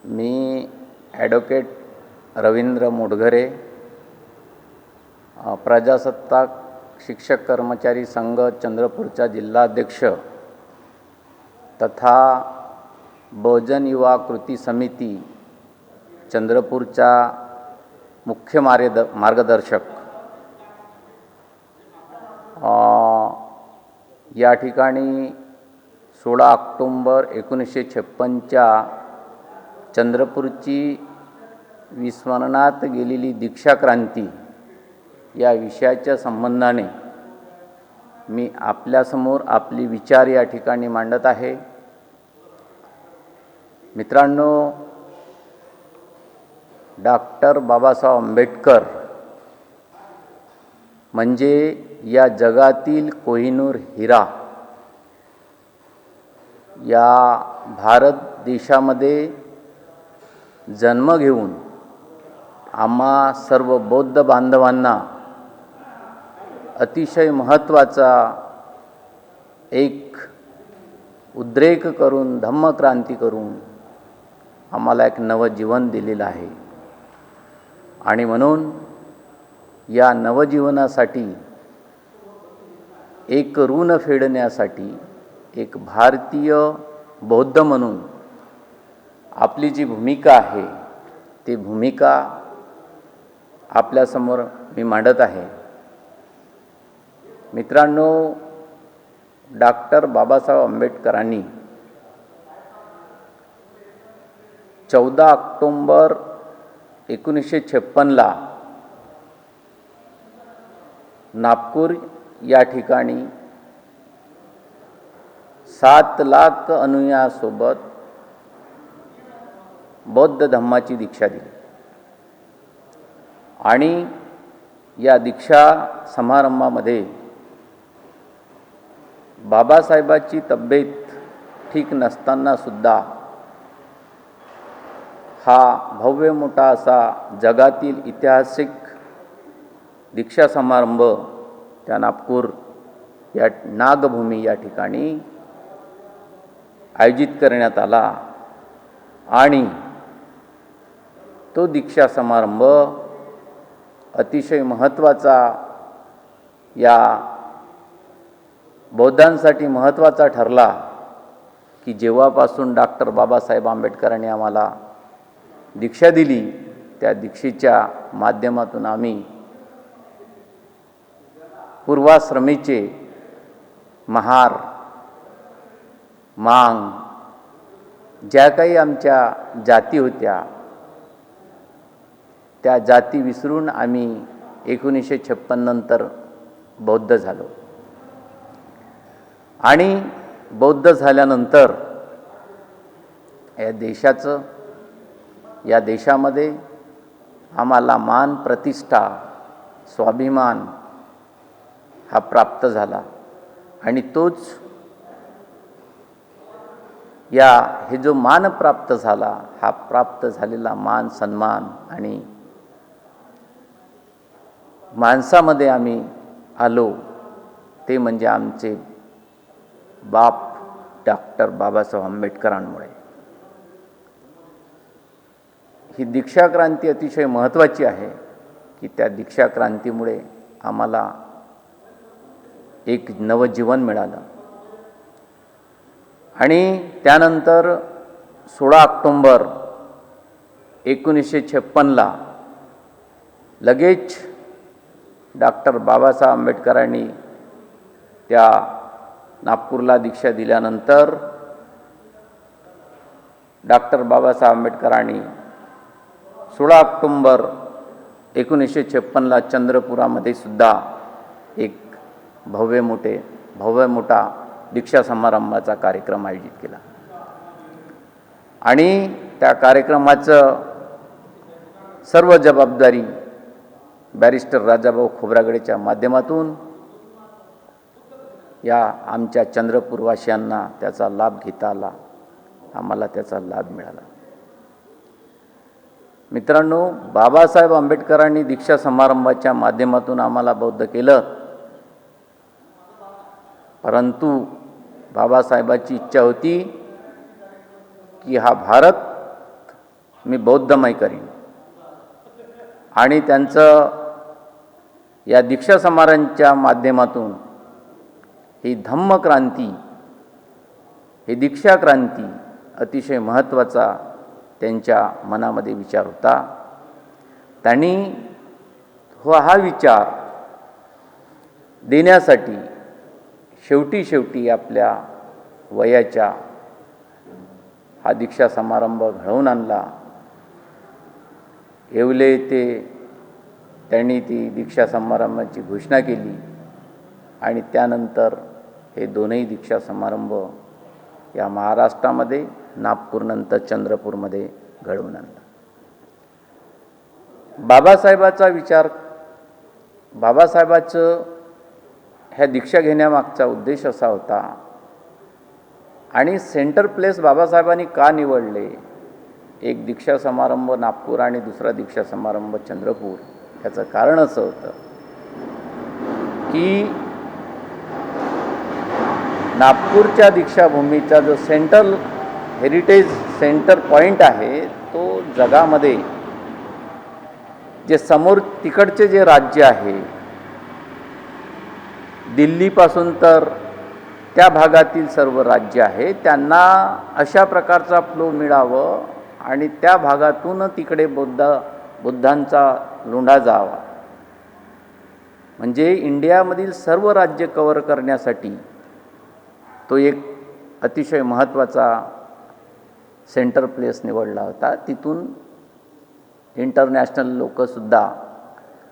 मी advocate Ravindra मोडघरे, प्रजासत्ताक शिक्षक कर्मचारी संघ चंद्रपूरचा जिल्हाध्यक्ष तथा बहुजन युवा कृती समिती चंद्रपूरचा मुख्य मार्गदर्शक या ठिकाणी 16 ऑक्टोंबर 1956च्या चंद्रपूरची विस्मरणात गेलेली दीक्षा क्रांती या विषयाच्या संबंधाने मी आपल्यासमोर आपले विचार या ठिकाणी मांडत आहे। मित्रांनो, डॉक्टर बाबासाहेब आंबेडकर म्हणजे या जगातील कोहिनूर हिरा। या भारत देशामध्ये जन्म घेऊन आम्हा सर्व बौद्ध बांधवांना अतिशय महत्त्वाचा एक उद्रेक करून, धम्मक्रांती करून आम्हाला एक नवजीवन दिलेलं आहे। आणि म्हणून या नवजीवनासाठी एक ऋण फेडण्यासाठी एक भारतीय बौद्ध म्हणून आपली जी भूमिका आहे ती भूमिका आपल्यासमोर मी मांडत आहे। मित्रांनो, डॉक्टर बाबासाहेब आंबेडकरांनी 14 ऑक्टोंबर 1956ला नागपूर या ठिकाणी 7 लाख अनुयायांसोबत बौद्ध धम्माची दीक्षा दिली। आणि या दीक्षा समारंभामध्ये बाबासाहेबांची तब्येत ठीक नसताना सुद्धा हा भव्य मोठा असा जगातील ऐतिहासिक दीक्षा समारंभ त्या नागपूर या नागभूमी या ठिकाणी आयोजित करण्यात आला। आणि तो दीक्षा समारंभ अतिशय महत्त्वाचा, या बौद्धांसाठी महत्त्वाचा ठरला की जेव्हापासून डॉक्टर बाबासाहेब आंबेडकरांनी आम्हाला दीक्षा दिली, त्या दीक्षेच्या माध्यमातून आम्ही पूर्वाश्रमीचे महार, मांग, ज्या काही आमच्या जाती होत्या त्या जाती विसरून आम्ही 1956 नंतर बौद्ध झालो। आणि बौद्ध झाल्यानंतर या देशामध्ये आम्हाला मान, प्रतिष्ठा, स्वाभिमान हा प्राप्त झाला। आणि तोच हे जो मान प्राप्त झाला, हा प्राप्त झालेला मान, सन्मान आणि माणसामध्ये आम्ही आलो ते म्हणजे आमचे बाप डॉक्टर बाबासाहेब आंबेडकरांमुळे। ही दीक्षा क्रांती अतिशय महत्त्वाची आहे की त्या दीक्षा क्रांतीमुळे आम्हाला एक नवजीवन मिळालं। आणि त्यानंतर 16 ऑक्टोंबर 1956ला लगेच डॉक्टर बाबासाहेब आंबेडकरांनी त्या नागपूरला दीक्षा दिल्यानंतर डॉक्टर बाबासाहेब आंबेडकरांनी 16 ऑक्टोंबर 1956ला चंद्रपुरामध्ये सुद्धा एक भव्य मोठा दीक्षा समारंभाचा कार्यक्रम आयोजित केला। आणि त्या कार्यक्रमाचं सर्व जबाबदारी बॅरिस्टर राजाभाऊ खोब्रागडेच्या माध्यमातून या आमच्या चंद्रपूरवासियांना त्याचा लाभ घेता आला, आम्हाला त्याचा लाभ मिळाला। मित्रांनो, बाबासाहेब आंबेडकरांनी दीक्षा समारंभाच्या माध्यमातून आम्हाला बौद्ध केलं, परंतु बाबासाहेबांची इच्छा होती की हा भारत मी बौद्धमय करीन आणि त्यांचं या दीक्षा समारंभाच्या माध्यमातून ही धम्मक्रांती, ही दीक्षा क्रांती अतिशय महत्त्वाचा त्यांच्या मनामध्ये विचार होता. त्यांनी हा विचार देण्यासाठी शेवटी आपल्या वयाच्या हा दीक्षा समारंभ घडवून आणला. येवले येथे त्यांनी ती दीक्षा समारंभाची घोषणा केली आणि त्यानंतर हे दोनही दीक्षा समारंभ या महाराष्ट्रामध्ये, नागपूरनंतर चंद्रपूरमध्ये घडवून आणला. बाबासाहेबाचा विचार, बाबासाहेबाचं ह्या दीक्षा घेण्यामागचा उद्देश असा होता आणि सेंटर प्लेस बाबासाहेबांनी का निवडले, एक दीक्षा समारंभ नागपूर आणि दुसरा दीक्षा समारंभ चंद्रपूर, याचं कारण असं होतं की नागपूरच्या दीक्षाभूमीचा जो सेंट्रल हेरिटेज सेंटर पॉईंट आहे तो जगामध्ये जे समोर तिकडचे जे राज्य आहे, दिल्लीपासून तर त्या भागातील सर्व राज्य आहे, त्यांना अशा प्रकारचा फ्लो मिळावं आणि त्या भागातून तिकडे बुद्धांचा लोंढा जावा, म्हणजे इंडियामधील सर्व राज्य कव्हर करण्यासाठी तो एक अतिशय महत्त्वाचा सेंटर प्लेस निवडला होता. तिथून इंटरनॅशनल लोकसुद्धा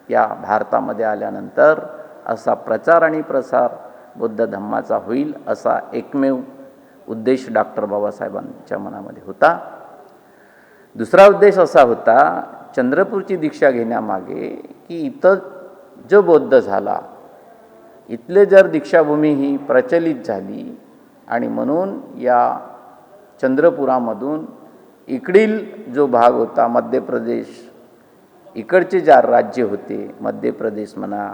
या भारतामध्ये आल्यानंतर असा प्रचार आणि प्रसार बौद्ध धम्माचा होईल, असा एकमेव उद्देश डॉक्टर बाबासाहेबांच्या मनामध्ये होता. दुसरा उद्देश असा होता चंद्रपूरची दीक्षा घेण्यामागे की इथं जो बौद्ध झाला, इथले जर दीक्षाभूमी ही प्रचलित झाली आणि म्हणून या चंद्रपुरामधून इकडील जो भाग होता मध्य प्रदेश, इकडचे जे राज्य होते, मध्य प्रदेश म्हणा,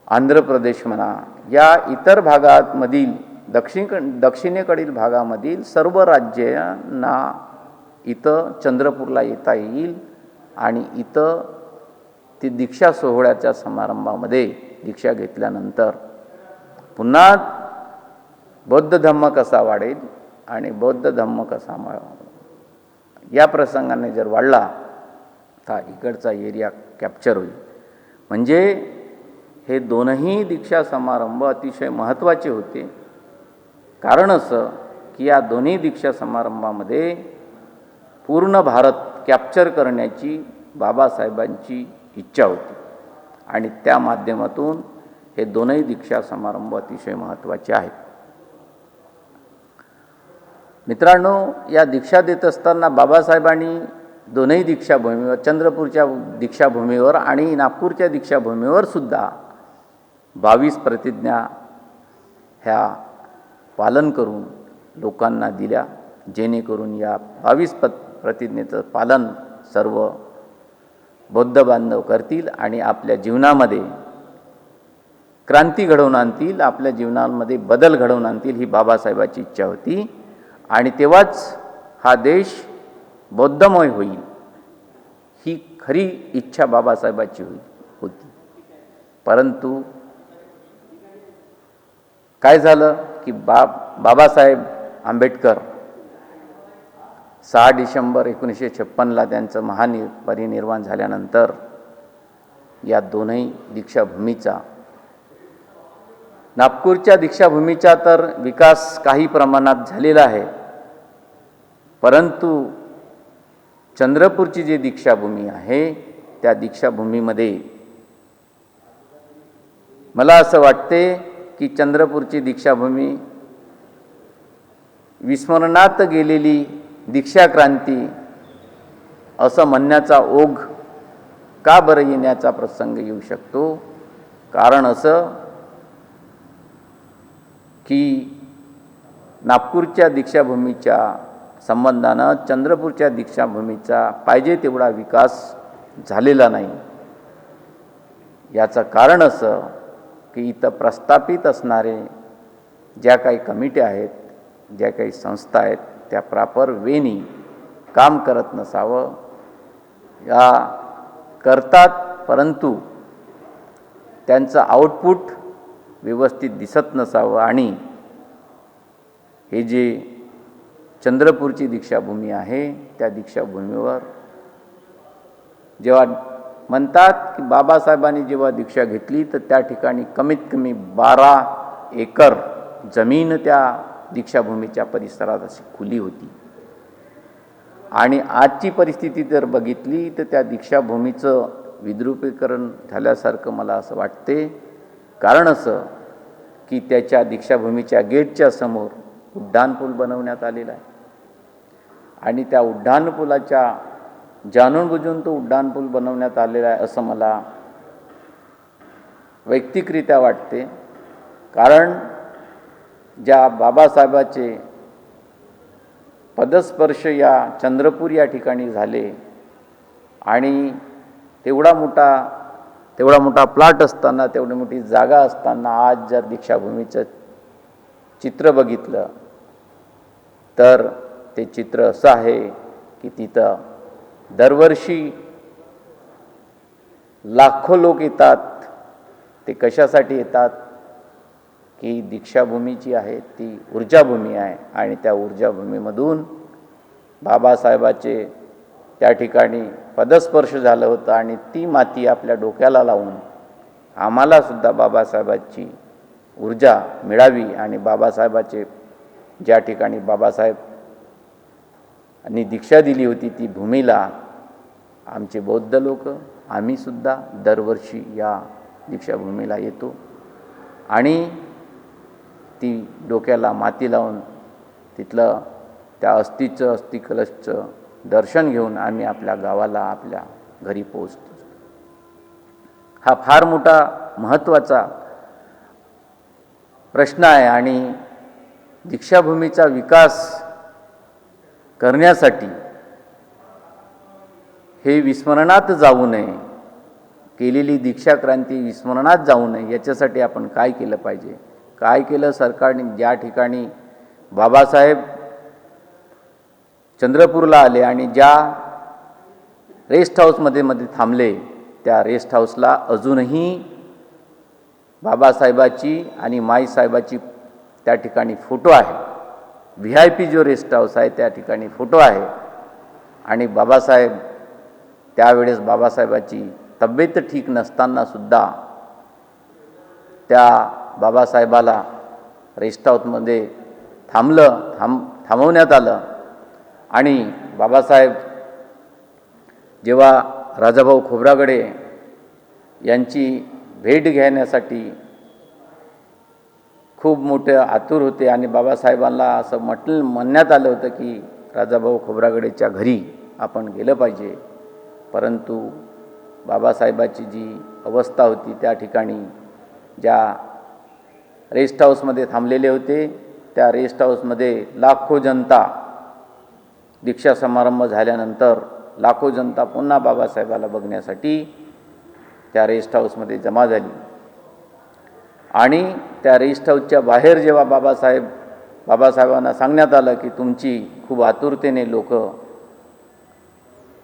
आंध्र प्रदेश म्हणा, या इतर भागांमधील दक्षिणेकडील भागामधील सर्व राज्यांना इथं चंद्रपूरला येता येईल आणि इथं ती दीक्षा सोहळ्याच्या समारंभामध्ये दीक्षा घेतल्यानंतर पुन्हा बौद्ध धम्म कसा वाढेल आणि बौद्ध धम्म कसा या प्रसंगाने जर वाढला तर इकडचा एरिया कॅप्चर होईल. म्हणजे हे दोनही दीक्षा समारंभ अतिशय महत्त्वाचे होते. कारण असं की या दोन्ही दीक्षा समारंभामध्ये पूर्ण भारत कॅप्चर करण्याची बाबासाहेबांची इच्छा होती आणि त्या माध्यमातून हे दोनही दीक्षा समारंभ अतिशय महत्त्वाचे आहेत. मित्रांनो, या दीक्षा देत असताना बाबासाहेबांनी दोनही दीक्षाभूमीवर, चंद्रपूरच्या दीक्षाभूमीवर आणि नागपूरच्या दीक्षाभूमीवर सुद्धा 22 प्रतिज्ञा ह्या पालन करून लोकांना दिल्या, जेणेकरून या 22 प्रतिज्ञेचं पालन सर्व बौद्ध बांधव करतील आणि आपल्या जीवनामध्ये क्रांती घडवून आणतील, आपल्या जीवनामध्ये बदल घडवून आणतील, ही बाबासाहेबाची इच्छा होती. आणि तेव्हाच हा देश बौद्धमय होईल, ही खरी इच्छा बाबासाहेबाची होती. परंतु काय झालं की बाबासाहेब आंबेडकर 6 डिसेंबर 1956ला त्यांचं महापरिनिर्वाण झाल्यानंतर या दोनही दीक्षाभूमीचा, नागपूरच्या दीक्षाभूमीचा तर विकास काही प्रमाणात झालेला आहे, परंतु चंद्रपूरची जी दीक्षाभूमी आहे त्या दीक्षाभूमीमध्ये मला असं वाटते की चंद्रपूरची दीक्षाभूमी विस्मरणात गेलेली दीक्षा क्रांती असं म्हणण्याचा ओघ का बरं येण्याचा प्रसंग येऊ शकतो. कारण असं की नागपूरच्या दीक्षाभूमीच्या संबंधानं चंद्रपूरच्या दीक्षाभूमीचा पाहिजे तेवढा विकास झालेला नाही. याचं कारण असं की इथं प्रस्थापित असणारे ज्या काही कमिट्या आहेत, ज्या काही संस्था आहेत, त्या प्रॉपर वेनी काम करत नसावं, या करतात परंतु त्यांचं आउटपुट व्यवस्थित दिसत नसावं. आणि हे जे चंद्रपूरची दीक्षाभूमी आहे त्या दीक्षाभूमीवर जेव्हा म्हणतात की बाबासाहेबांनी जेव्हा दीक्षा घेतली तर त्या ठिकाणी कमीत कमी 12 एकर जमीन त्या दीक्षाभूमीच्या परिसरात अशी खुली होती. आणि आजची परिस्थिती जर बघितली तर त्या दीक्षाभूमीचं विद्रुपीकरण झाल्यासारखं मला असं वाटते. कारण असं की त्याच्या दीक्षाभूमीच्या गेटच्या समोर उड्डाणपूल बनवण्यात आलेला आहे आणि त्या उड्डाणपुलाच्या जाणून बुजून तो उड्डाणपूल बनवण्यात आलेला आहे असं मला वैयक्तिकरित्या वाटते. कारण ज्या बाबासाहेबाचे पदस्पर्श या चंद्रपूर या ठिकाणी झाले आणि तेवढा मोठा प्लॉट असताना, तेवढी मोठी जागा असताना आज जर दीक्षाभूमीचं चित्र बघितलं तर ते चित्र असं आहे की तिथं दरवर्षी लाखो लोक येतात. ते कशासाठी येतात की दीक्षाभूमीची आहे ती ऊर्जाभूमी आहे आणि त्या ऊर्जाभूमीमधून बाबासाहेबाचे त्या ठिकाणी पदस्पर्श झालं होतं आणि ती माती आपल्या डोक्याला लावून आम्हालासुद्धा बाबासाहेबाची ऊर्जा मिळावी आणि बाबासाहेबाचे ज्या ठिकाणी बाबासाहेबांनी दीक्षा दिली होती ती भूमीला आमचे बौद्ध लोक आम्हीसुद्धा दरवर्षी या दीक्षाभूमीला येतो आणि ती डोक्याला माती लावून तिथलं त्या अस्थी कलशचं दर्शन घेऊन आम्ही आपल्या गावाला, आपल्या घरी पोहोचतो. हा फार मोठा महत्त्वाचा प्रश्न आहे आणि दीक्षाभूमीचा विकास करण्यासाठी हे विस्मरणात जाऊ नये, केलेली दीक्षा क्रांती विस्मरणात जाऊ नये याच्यासाठी आपण काय केलं पाहिजे? काय केलं सरकारने? ज्या ठिकाणी बाबासाहेब चंद्रपूरला आले आणि ज्या रेस्ट हाऊसमध्ये थांबले त्या रेस्ट हाऊसला अजूनही बाबासाहेबाची आणि माईसाहेबाची त्या ठिकाणी फोटो आहे. VIP जो रेस्ट हाऊस आहे त्या ठिकाणी फोटो आहे आणि बाबासाहेब त्यावेळेस बाबासाहेबाची तब्येत ठीक नसतानासुद्धा त्या बाबासाहेबाला रेस्ट हाऊसमध्ये थांबवण्यात आलं आणि बाबासाहेब जेव्हा राजाभाऊ खोब्रागडे यांची भेट घेण्यासाठी खूप मोठे आतुर होते आणि बाबासाहेबांना असं म्हणण्यात आलं होतं की राजाभाऊ खोब्रागडेच्या घरी आपण गेलं पाहिजे. परंतु बाबासाहेबाची जी अवस्था होती त्या ठिकाणी ज्या रेस्ट हाऊसमध्ये थांबलेले होते त्या रेस्ट हाऊसमध्ये लाखो जनता, दीक्षा समारंभ झाल्यानंतर लाखो जनता पुन्हा बाबासाहेबाला बघण्यासाठी त्या रेस्ट हाऊसमध्ये जमा झाली आणि त्या रेस्ट हाऊसच्या बाहेर जेव्हा बाबासाहेबांना सांगण्यात आलं की तुमची खूप आतुरतेने लोक,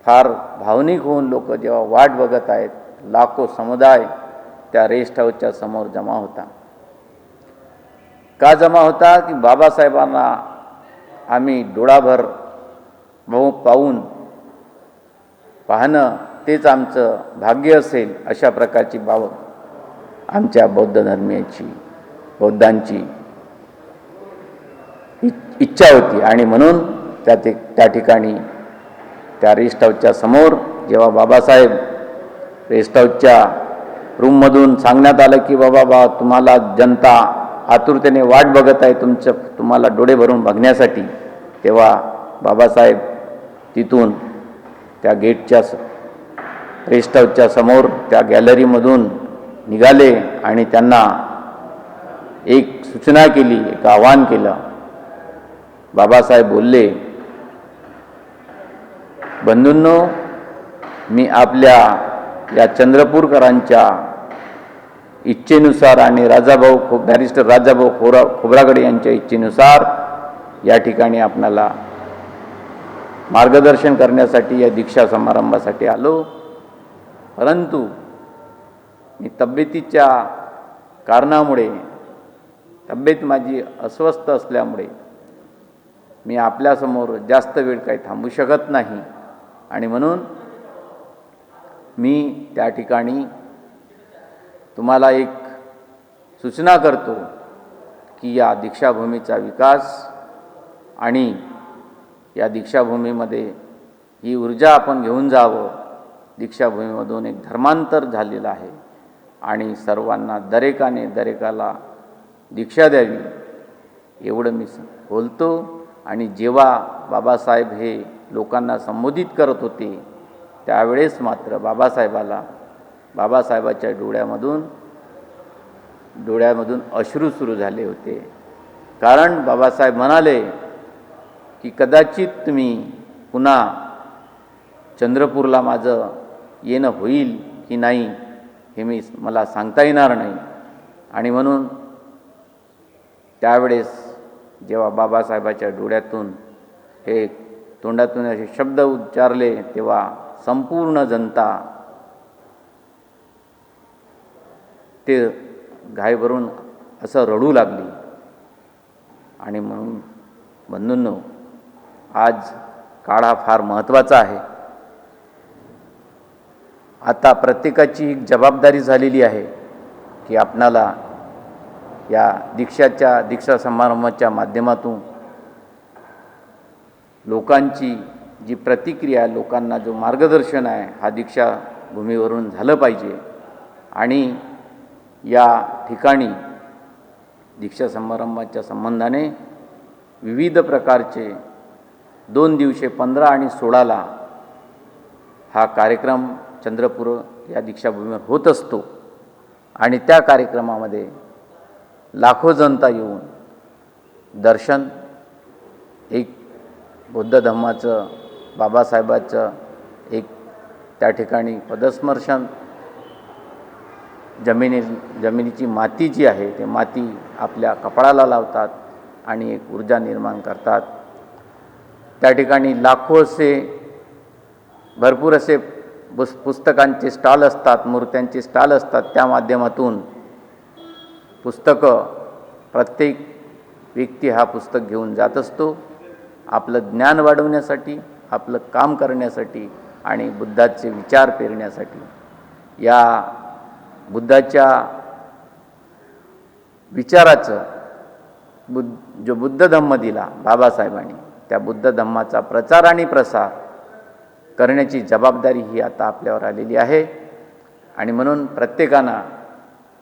फार भावनिक होऊन लोक जेव्हा वाट बघत आहेत, लाखो समुदाय त्या रेस्ट हाऊसच्या समोर जमा होता. का जमा होता की बाबासाहेबांना आम्ही डोळाभर पाहणं तेच आमचं भाग्य असेल अशा प्रकारची आमच्या बौद्धांची इच्छा होती आणि म्हणून त्या ठिकाणी त्या रेस्ट हाऊसच्या समोर जेव्हा बाबासाहेब रेस्ट हाऊसच्या रूममधून सांगण्यात आलं की बाबा तुम्हाला जनता आतुरतेने वाट बघत आहे तुम्हाला डोळे भरून बघण्यासाठी, तेव्हा बाबासाहेब तिथून त्या गेटच्या रेस्ट हाऊसच्या समोर त्या गॅलरीमधून निघाले आणि त्यांना एक सूचना केली, एक आवाहन केलं. बाबासाहेब बोलले, बंधूंनो, मी आपल्या या चंद्रपूरकरांच्या इच्छेनुसार आणि बॅरिस्टर राजाभाऊ खोब्रागडे यांच्या इच्छेनुसार या ठिकाणी आपणाला मार्गदर्शन करण्यासाठी या दीक्षा समारंभासाठी आलो, परंतु मी तब्येतीच्या कारणामुळे, तब्येत माझी अस्वस्थ असल्यामुळे मी आपल्यासमोर जास्त वेळ काही थांबू शकत नाही आणि म्हणून मी त्या ठिकाणी तुम्हाला एक सूचना करतो की या दीक्षाभूमीचा विकास आणि या दीक्षाभूमीमध्ये ही ऊर्जा आपण घेऊन जावं. दीक्षाभूमीमधून एक धर्मांतर झालेलं आहे आणि सर्वांना दरेकाला दीक्षा द्यावी एवढं मी बोलतो. आणि जेव्हा बाबासाहेब हे लोकांना संबोधित करत होते त्यावेळेस मात्र बाबासाहेबाच्या डोळ्यामधून अश्रू सुरू झाले होते. कारण बाबासाहेब म्हणाले की कदाचित तुम्ही पुन्हा चंद्रपूरला माझं येणं होईल की नाही हे मला सांगता येणार नाही. आणि म्हणून त्यावेळेस जेव्हा बाबासाहेबाच्या डोळ्यातून हे तोंडातून असे शब्द उच्चारले तेव्हा संपूर्ण जनता ते घाईभरून असं रडू लागली. आणि म्हणून बंधूंनो, आज काळ हा फार महत्त्वाचा आहे. आता प्रत्येकाची एक जबाबदारी झालेली आहे की आपणाला या दीक्षा समारंभाच्या माध्यमातून लोकांची जी प्रतिक्रिया, लोकांना जो मार्गदर्शन आहे हा दीक्षाभूमीवरून झालं पाहिजे. आणि या ठिकाणी दीक्षा समारंभाच्या संबंधाने विविध प्रकारचे 2 दिवशी 15 आणि 16ला हा कार्यक्रम चंद्रपूर या दीक्षाभूमीवर होत असतो. आणि त्या कार्यक्रमामध्ये लाखो जनता येऊन दर्शन, एक बौद्ध धम्माचं, बाबासाहेबाचं एक त्या ठिकाणी पदस्पर्शन, जमिनीची माती जी आहे ते माती आपल्या कपाळाला लावतात आणि एक ऊर्जा निर्माण करतात. त्या ठिकाणी लाखो असे भरपूर असे पुस्तकांचे स्टॉल असतात, मूर्त्यांचे स्टॉल असतात. त्या माध्यमातून पुस्तकं, प्रत्येक व्यक्ती हा पुस्तक घेऊन जात असतो आपलं ज्ञान वाढवण्यासाठी, आपलं काम करण्यासाठी आणि बुद्धाचे विचार पेरण्यासाठी. या बुद्धाच्या विचाराचं जो बुद्ध धम्म दिला बाबासाहेबांनी, त्या बुद्ध धम्माचा प्रचार आणि प्रसार करण्याची जबाबदारी ही आता आपल्यावर आलेली आहे. आणि म्हणून प्रत्येकानं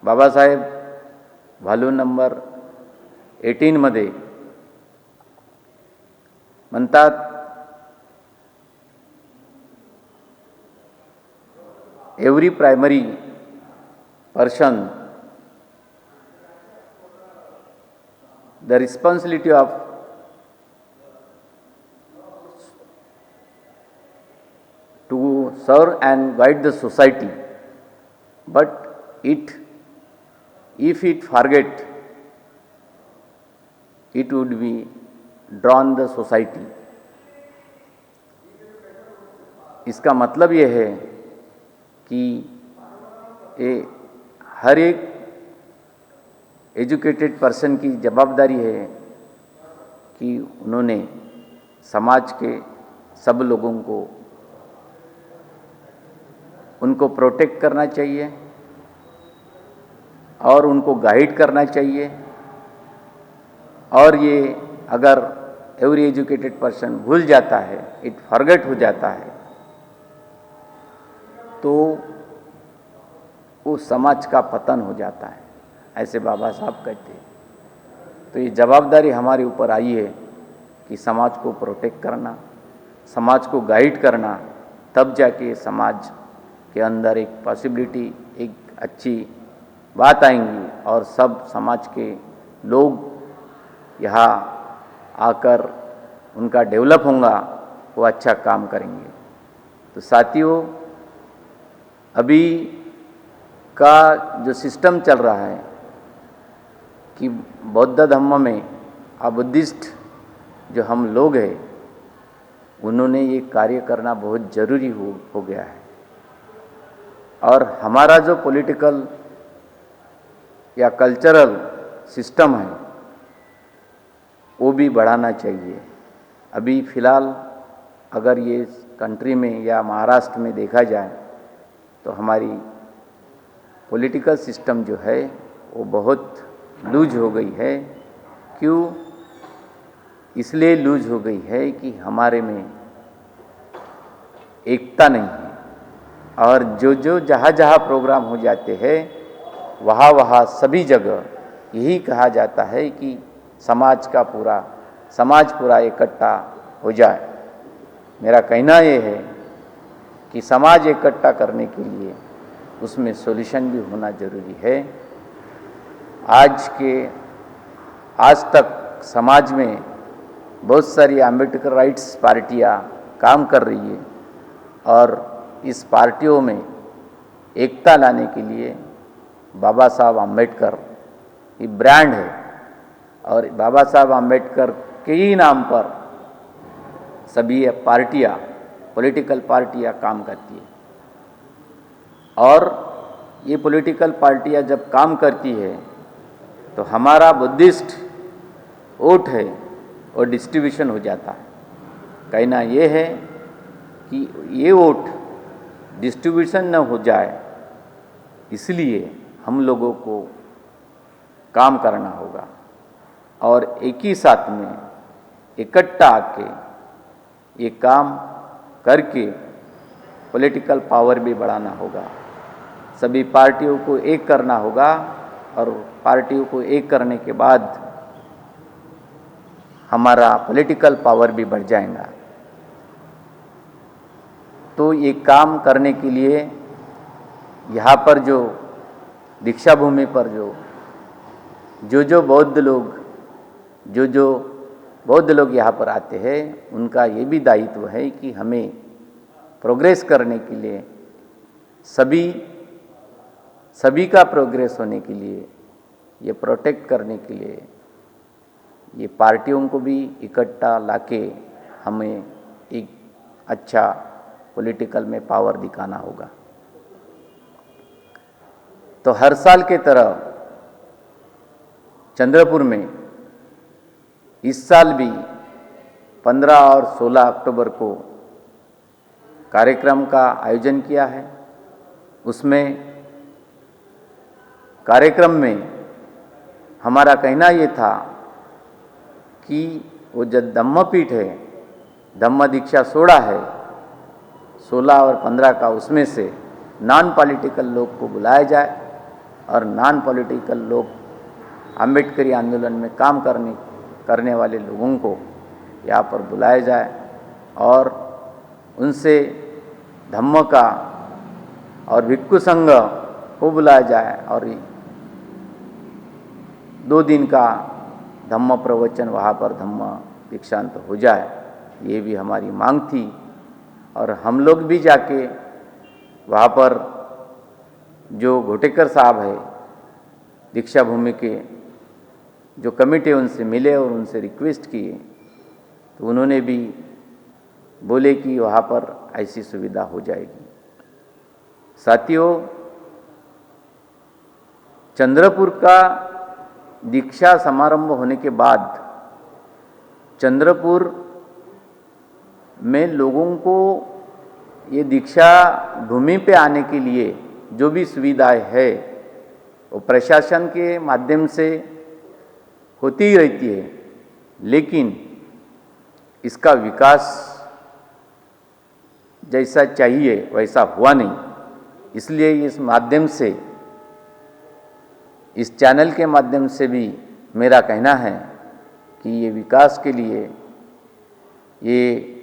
बाबासाहेब व्हॉल्यूम नंबर 18 म्हणतात, every primary person the responsibility of to serve and guide the society, but if it forget, it would be drawn the society. इसका मतलब ये है कि ये हर एक एजुकेटेड पर्सन की जवाबदारी है कि उन्होंने समाज के सब लोगों को उनको प्रोटेक्ट करना चाहिए और उनको गाइड करना चाहिए. और ये अगर एवरी एजुकेटेड पर्सन भूल जाता है, इट फॉरगेट हो जाता है, तो वो समाज का पतन हो जाता है, ऐसे बाबा साहब कहते हैं. तो ये जवाबदारी हमारे ऊपर आई है कि समाज को प्रोटेक्ट करना, समाज को गाइड करना, तब जाके समाज के अंदर एक पॉसिबिलिटी, एक अच्छी बात आएंगी और सब समाज के लोग यहाँ आकर उनका डेवलप होगा, वो अच्छा काम करेंगे. तो साथियों, अभी का जो सिस्टम चल रहा है कि बौद्ध धम्म में बुद्धिस्ट जो हम लोग हैं, उन्होंने ये कार्य करना बहुत ज़रूरी हो गया है। और हमारा जो पॉलिटिकल या कल्चरल सिस्टम है वो भी बढ़ाना चाहिए। अभी फ़िलहाल अगर ये कंट्री में या महाराष्ट्र में देखा जाए तो हमारी पॉलिटिकल सिस्टम जो है वो बहुत लूज हो गई है। क्यों? इसलिए लूज हो गई है कि हमारे में एकता नहीं है, और जो जहाँ जहाँ प्रोग्राम हो जाते हैं वहाँ सभी जगह यही कहा जाता है कि समाज पूरा इकट्ठा हो जाए। मेरा कहना ये है कि समाज इकट्ठा करने के लिए उसमें सॉल्यूशन भी होना ज़रूरी है। आज तक समाज में बहुत सारी अम्बेडकर राइट्स पार्टियाँ काम कर रही है, और इस पार्टियों में एकता लाने के लिए बाबा साहब अम्बेडकर ये ब्रांड है, और बाबा साहब अम्बेडकर के ही नाम पर सभी पार्टियाँ, पॉलिटिकल पार्टियाँ काम करती है। और ये पॉलिटिकल पार्टियाँ जब काम करती है तो हमारा बुद्धिस्ट वोट है और डिस्ट्रीब्यूशन हो जाता है। कहना ये है कि ये वोट डिस्ट्रीब्यूशन न हो जाए, इसलिए हम लोगों को काम करना होगा और एक ही साथ में इकट्ठा आके ये काम करके पॉलिटिकल पावर भी बढ़ाना होगा। सभी पार्टियों को एक करना होगा, और पार्टियों को एक करने के बाद हमारा पॉलिटिकल पावर भी बढ़ जाएगा। तो ये काम करने के लिए यहाँ पर जो दीक्षा भूमि पर जो बौद्ध लोग यहाँ पर आते हैं, उनका ये भी दायित्व है कि हमें प्रोग्रेस करने के लिए सभी का प्रोग्रेस होने के लिए, ये प्रोटेक्ट करने के लिए ये पार्टियों को भी इकट्ठा लाके हमें एक अच्छा पॉलिटिकल में पावर दिखाना होगा। तो हर साल के तरह चंद्रपुर में इस साल भी 15 और 16 अक्टूबर को कार्यक्रम का आयोजन किया है। उसमें कार्यक्रम में हमारा कहना ये था कि वो जो धम्मपीठ है, धम्म दीक्षा सोड़ा है 16 और 15 का, उसमें से नॉन पॉलिटिकल लोग को बुलाया जाए और नॉन पॉलिटिकल लोग अम्बेडकरी आंदोलन में काम करने वाले लोगों को यहाँ पर बुलाया जाए और उनसे धम्म का और भिक्षु संघ को बुलाया जाए और 2 दिन का धम्म प्रवचन वहाँ पर धम्म दीक्षांत हो जाए। ये भी हमारी मांग थी, और हम लोग भी जाके वहाँ पर जो घोटेकर साहब है दीक्षा भूमि के जो कमेटी, उनसे मिले और उनसे रिक्वेस्ट किए, तो उन्होंने भी बोले कि वहाँ पर ऐसी सुविधा हो जाएगी। साथियों, चंद्रपुर का दीक्षा समारंभ होने के बाद चंद्रपुर में लोगों को ये दीक्षा भूमि पे आने के लिए जो भी सुविधाएं है वो प्रशासन के माध्यम से होती ही रहती है, लेकिन इसका विकास जैसा चाहिए वैसा हुआ नहीं। इसलिए इस माध्यम से, इस चैनल के माध्यम से भी मेरा कहना है कि ये विकास के लिए, ये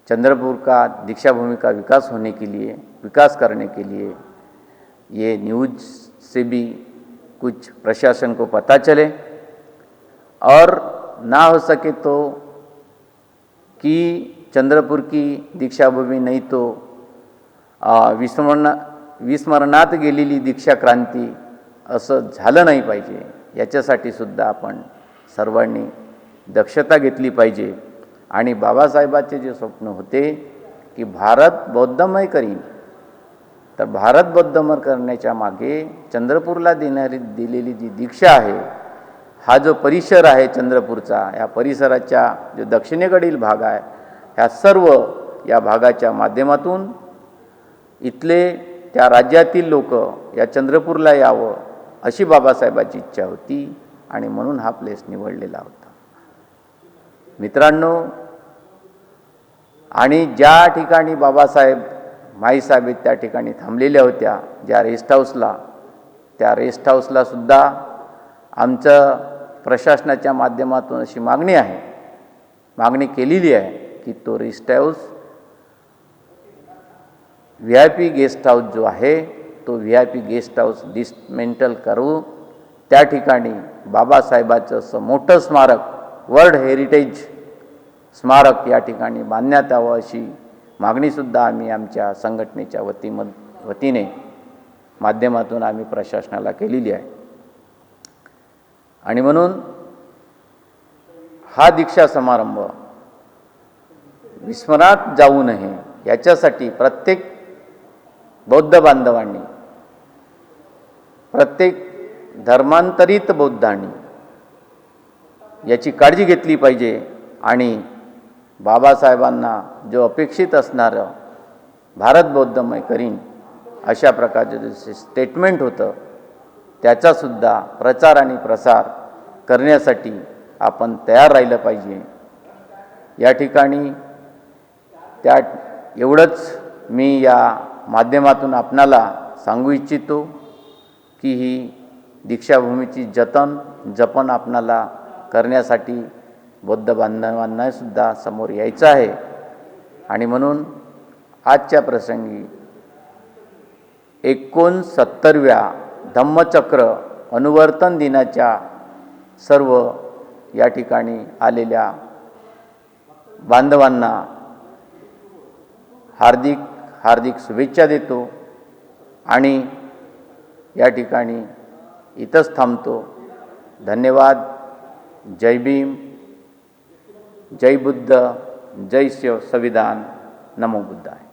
चंद्रपुर का दीक्षा भूमि का विकास होने के लिए, विकास करने के लिए ये न्यूज़ से भी कुछ प्रशासन को पता चले, और ना हो सके तो कि चंद्रपुर की दीक्षा भूमि नाही तो विस्मरणात गेलेली दीक्षा क्रांती असं झालं नाही पाहिजे, याच्यासाठी सुद्धा आपण सर्वांनी दक्षता घेतली पाहिजे आणि बाबासाहेबांचे जे स्वप्न होते की भारत बौद्धमय करीन, तर भारत बौद्धमय करण्याच्या मागे चंद्रपूरला दिलेली जी दीक्षा आहे, हा जो परिसर आहे चंद्रपूरचा, या परिसराच्या जो दक्षिणेकडील भाग आहे, ह्या सर्व या भागाच्या माध्यमातून इथले त्या राज्यातील लोक या चंद्रपूरला यावं अशी बाबासाहेबांची इच्छा होती आणि म्हणून हा प्लेस निवडलेला होता. मित्रांनो, आणि ज्या ठिकाणी बाबासाहेब माईसाहेब त्या ठिकाणी थांबलेल्या होत्या, ज्या रेस्ट हाऊसला, त्या रेस्ट हाऊसला सुद्धा आमचं प्रशासनाच्या माध्यमातून अशी मागणी केलेली आहे की तो rest house VIP guest house जो आहे तो VIP गेस्ट हाऊस डिस्मेंटल करू, त्या ठिकाणी बाबासाहेबांचं असं मोठं स्मारक, वर्ल्ड हेरिटेज स्मारक या ठिकाणी बांधण्यात यावं अशी मागणीसुद्धा आम्ही आमच्या संघटनेच्या वतीने माध्यमातून आम्ही प्रशासनाला केलेली आहे. आणि म्हणून हा दीक्षा समारंभ विस्मरणात जाऊ नये याच्यासाठी प्रत्येक बौद्ध बांधवांनी, प्रत्येक धर्मांतरित बौद्धांनी याची काळजी घेतली पाहिजे आणि बाबासाहेबांना जो अपेक्षित असणारं भारत बौद्धमय करीन अशा प्रकारचं जे स्टेटमेंट होतं त्याचासुद्धा प्रचार आणि प्रसार करण्यासाठी आपण तयार राहिलं पाहिजे. या ठिकाणी एवढंच मी या माध्यमातून आपणाला सांगू इच्छितो की ही दीक्षाभूमीची जपन आपणाला करण्यासाठी बौद्ध बांधवांना सुद्धा समोर यायचं आहे. आणि म्हणून आजच्या प्रसंगी 69व्या धम्मचक्र अनुवर्तन दिनाच्या सर्व या ठिकाणी आलेल्या बांधवांना हार्दिक शुभेच्छा देतो आणि या ठिकाणी इथंच थांबतो. धन्यवाद. जय भीम, जय बुद्ध, जय शिव संविधान, नमो बुद्धाय.